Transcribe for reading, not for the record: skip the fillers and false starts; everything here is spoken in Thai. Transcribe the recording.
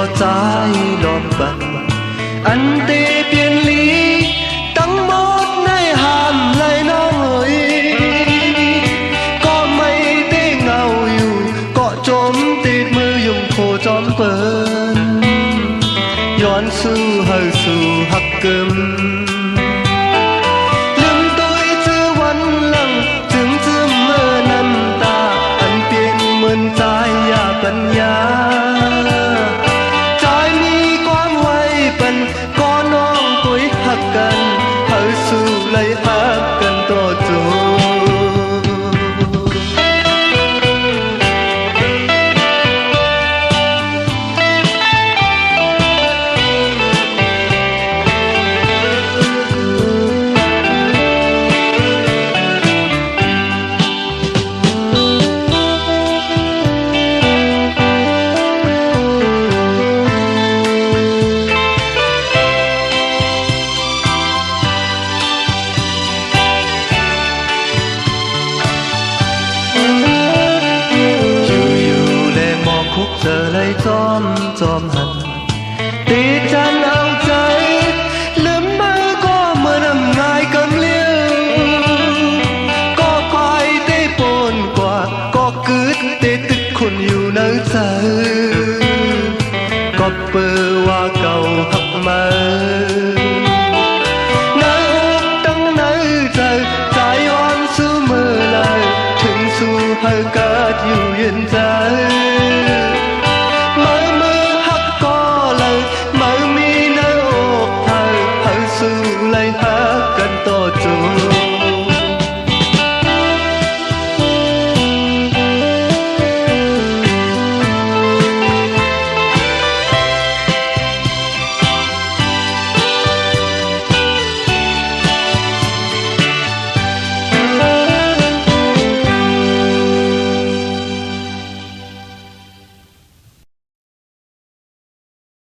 có trái đòn bằng anh tê biên lý tăng mốt nay hàm lại nó ơi có mây tê ngào dù có chốn tê mưa dùng khô chón bơnย้อนสู้ให้สู่หักเกิมลืมตัวจื้อวันหลังถึงจื้อเมื่อน้ำตาอันเปลี่ยนเหมือนใจยาปัญญาใจมีความไว้เป็นก็น้องกุยหักกันให้สู่เลยหักกันต่อจบgiờ lấy chom hậnตีจันเอาใจลืมไม่ก็เมื่อนำงายกำเลี้ยวก็คอยได้ปนกว่าก็กึดได้ตึกคนอยู่ในใจก็เปิด